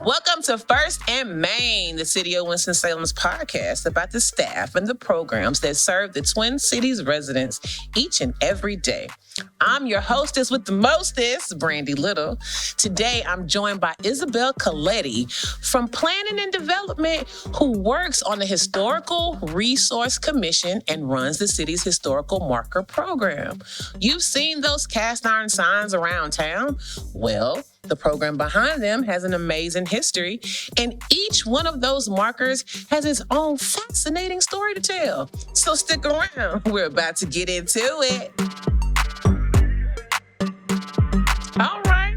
Welcome to First and Main, the City of Winston-Salem's podcast about the staff and the programs that serve the Twin Cities residents each and every day. I'm your hostess with the mostest, Brandii Little. Today, I'm joined by Isabel Coletti from Planning and Development, who works on the Historical Resource Commission and runs the city's Historical Marker Program. You've seen those cast iron signs around town? Well, the program behind them has an amazing history, and each one of those markers has its own fascinating story to tell. So stick around. We're about to get into it. All right.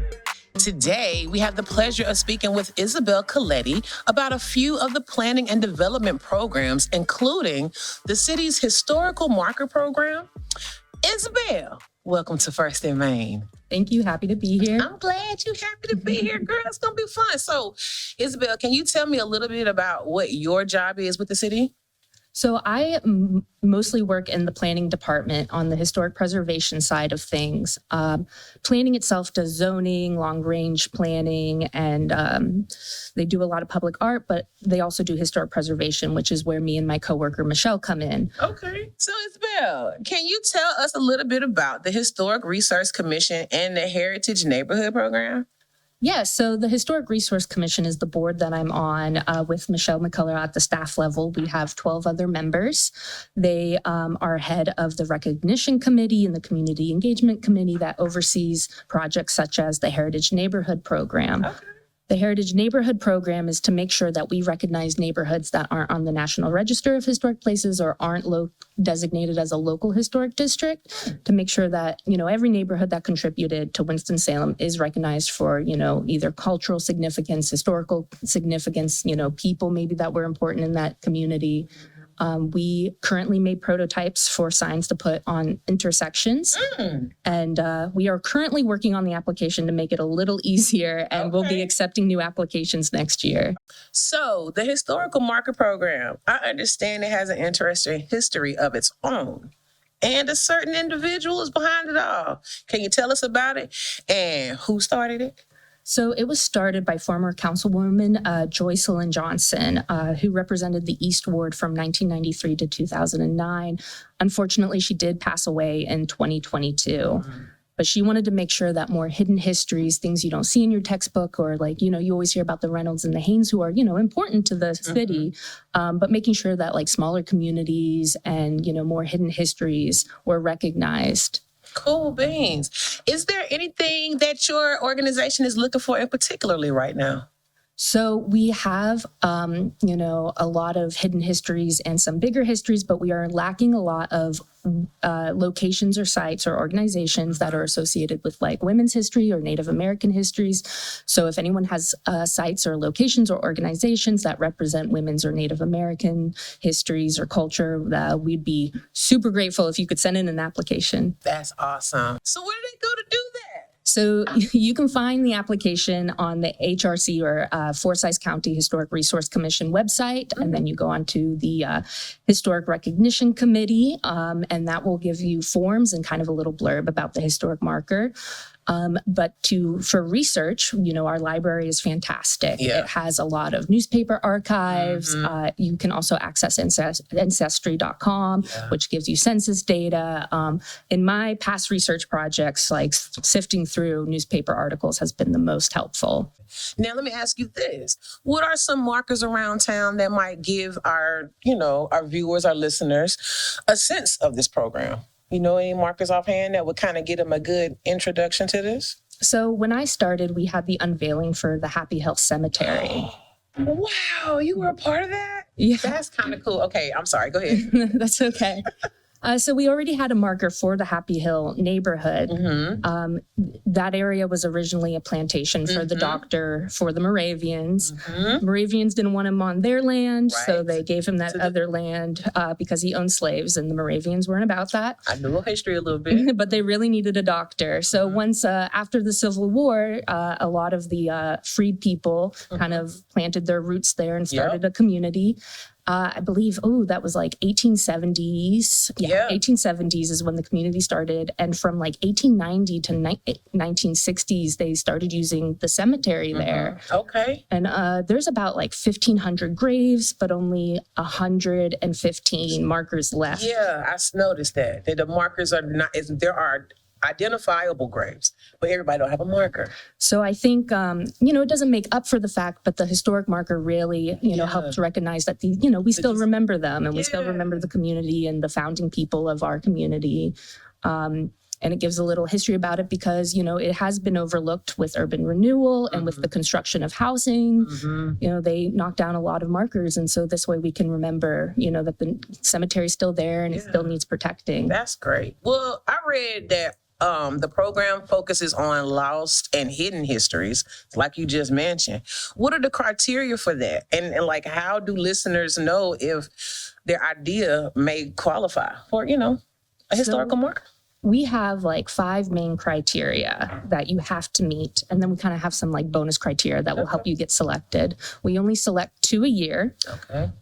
Today, we have the pleasure of speaking with Isabel Coletti about a few of the planning and development programs, including the city's Historical Marker Program. Isabel, welcome to First and Main. Thank you. Happy to be here. I'm glad you're happy to be here, girl. It's going to be fun. So, Isabel, can you tell me a little bit about what your job is with the city? So I mostly work in the planning department on the historic preservation side of things. Planning itself does zoning, long-range planning, and they do a lot of public art, but they also do historic preservation, which is where me and my coworker, Michelle, come in. Okay. So, Isabel, can you tell us a little bit about the Historic Resource Commission and the Heritage Neighborhood Program? Yeah, so the Historic Resource Commission is the board that I'm on with Michelle McCullough at the staff level. We have 12 other members. They are head of the Recognition Committee and the Community Engagement Committee that oversees projects such as the Heritage Neighborhood Program. Okay. The Heritage Neighborhood Program is to make sure that we recognize neighborhoods that aren't on the National Register of Historic Places or aren't designated as a local historic district, to make sure that, every neighborhood that contributed to Winston-Salem is recognized for, either cultural significance, historical significance, people maybe that were important in that community. We currently made prototypes for signs to put on intersections, and we are currently working on the application to make it a little easier, and we'll be accepting new applications next year. So the Historical Marker Program, I understand it has an interesting history of its own, and a certain individual is behind it all. Can you tell us about it and who started it? So it was started by former Councilwoman Joycelyn Johnson, who represented the East Ward from 1993 to 2009. Unfortunately, she did pass away in 2022. But she wanted to make sure that more hidden histories, things you don't see in your textbook, or you always hear about the Reynolds and the Haynes, who are, important to the city, but making sure that smaller communities and, more hidden histories were recognized. Cool beans. Is there anything that your organization is looking for in particularly right now? So we have, a lot of hidden histories and some bigger histories, but we are lacking a lot of locations or sites or organizations that are associated with women's history or Native American histories. So if anyone has sites or locations or organizations that represent women's or Native American histories or culture, we'd be super grateful if you could send in an application. That's awesome. So where do they go to do that? So you can find the application on the HRC or Forsyth County Historic Resource Commission website, and then you go on to the Historic Recognition Committee, and that will give you forms and kind of a little blurb about the historic marker. But for research, our library is fantastic. Yeah. It has a lot of newspaper archives. You can also access ancestry.com, which gives you census data. In my past research projects, sifting through newspaper articles has been the most helpful. Now, let me ask you this. What are some markers around town that might give our viewers, our listeners, a sense of this program? Any markers offhand that would kind of get them a good introduction to this? So when I started, we had the unveiling for the Happy Hill Cemetery. Wow, you were a part of that? Yeah. That's kind of cool. Okay, I'm sorry. Go ahead. That's okay. So we already had a marker for the Happy Hill neighborhood. That area was originally a plantation for the doctor for the Moravians. Moravians didn't want him on their land, so they gave him that other land because he owned slaves, and the Moravians weren't about that. I know history a little bit. But they really needed a doctor. So once after the Civil War, a lot of the freed people kind of planted their roots there and started a community. I believe, that was like 1870s. Yeah, 1870s is when the community started. And from like 1890 to 1960s, they started using the cemetery there. Okay. And there's about like 1,500 graves, but only 115 markers left. Yeah, I noticed that the markers are not, there are identifiable graves, but everybody don't have a marker. So I think, it doesn't make up for the fact, but the historic marker really, helps recognize that, we still remember them, and we still remember the community and the founding people of our community. And it gives a little history about it because, it has been overlooked with urban renewal and with the construction of housing. They knocked down a lot of markers. And so this way we can remember, that the cemetery is still there and it still needs protecting. That's great. Well, I read that the program focuses on lost and hidden histories, like you just mentioned. What are the criteria for that? And like, how do listeners know if their idea may qualify for, a historical marker? We have like 5 main criteria that you have to meet. And then we kind of have some like bonus criteria that will help you get selected. We only select 2 a year. Okay.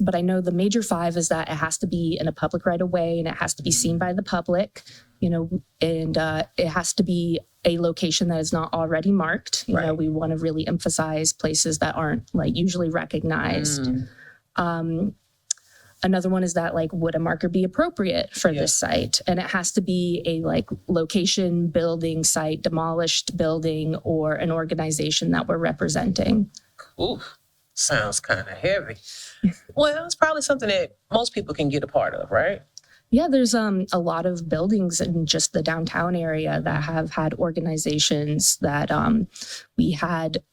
But I know the major 5 is that it has to be in a public right of way and it has to be seen by the public, and it has to be a location that is not already marked. We want to really emphasize places that aren't like usually recognized. Another one is that like, would a marker be appropriate for this site? And it has to be a like location, building, site, demolished building, or an organization that we're representing. Ooh, sounds kind of heavy. Well, it's probably something that most people can get a part of, right? Yeah, there's a lot of buildings in just the downtown area that have had organizations that we had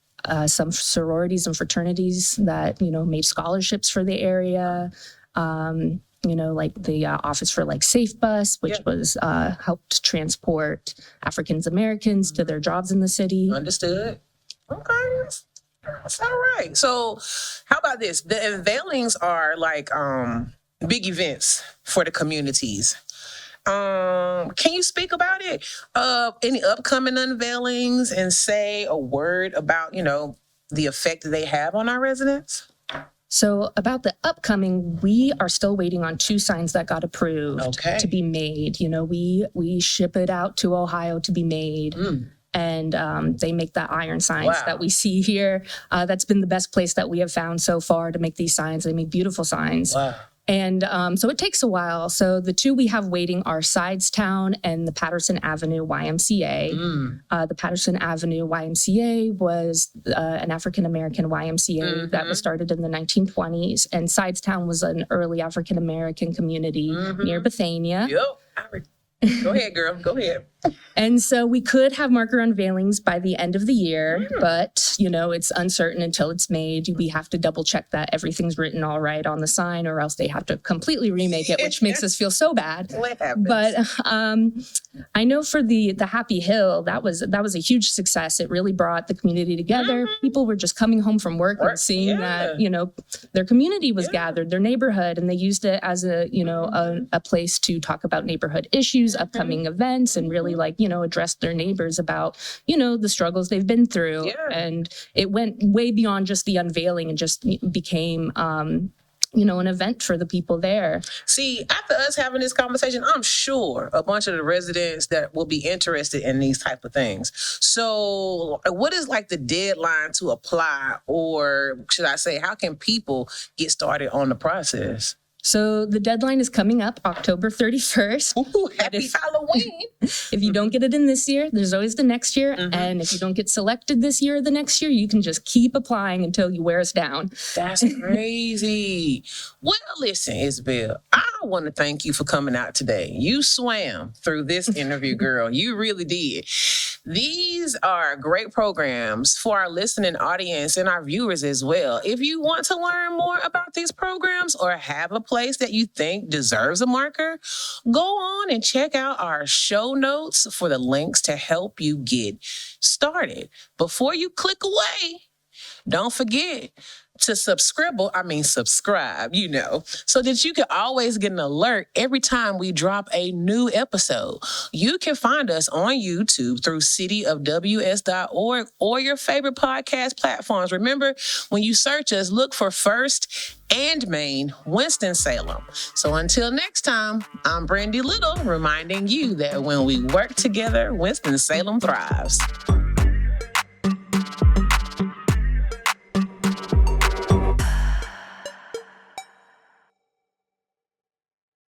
some sororities and fraternities that, made scholarships for the area. Like the Office for like Safe Bus, which was helped transport Africans Americans to their jobs in the city. Understood. Okay, that's all right. So how about this? The unveilings are like big events for the communities. Can you speak about it? Any upcoming unveilings and say a word about, the effect that they have on our residents? So about the upcoming, we are still waiting on 2 signs that got approved to be made. We ship it out to Ohio to be made. And they make the iron signs that we see here. That's been the best place that we have found so far to make these signs. They make beautiful signs. Wow. And so it takes a while. So the 2 we have waiting are Sidestown and the Patterson Avenue YMCA. The Patterson Avenue YMCA was an African-American YMCA that was started in the 1920s. And Sidestown was an early African-American community near Bethania. Yep. Go ahead, girl. Go ahead. And so we could have marker unveilings by the end of the year, but, it's uncertain until it's made. We have to double check that everything's written all right on the sign, or else they have to completely remake it, which makes us feel so bad. What happens? But I know for the Happy Hill, that was a huge success. It really brought the community together. People were just coming home from work and seeing that, their community was gathered, their neighborhood, and they used it as a place to talk about neighborhood issues, upcoming events, and really address their neighbors about, the struggles they've been through. And it went way beyond just the unveiling and just became, an event for the people there. See, after us having this conversation, I'm sure a bunch of the residents that will be interested in these type of things. So what is like the deadline to apply, or should I say, how can people get started on the process? So the deadline is coming up October 31st. Ooh, happy Halloween. If you don't get it in this year, there's always the next year. And if you don't get selected this year or the next year, you can just keep applying until you wear us down. That's crazy. Well, listen, Isabel, I want to thank you for coming out today. You swam through this interview, girl. You really did. These are great programs for our listening audience and our viewers as well. If you want to learn more about these programs or have a place that you think deserves a marker, go on and check out our show notes for the links to help you get started. Before you click away, don't forget to subscribe, so that you can always get an alert every time we drop a new episode. You can find us on YouTube through cityofws.org or your favorite podcast platforms. Remember, when you search us, look for First and Main Winston-Salem. So until next time, I'm Brandii Little, reminding you that when we work together, Winston-Salem thrives.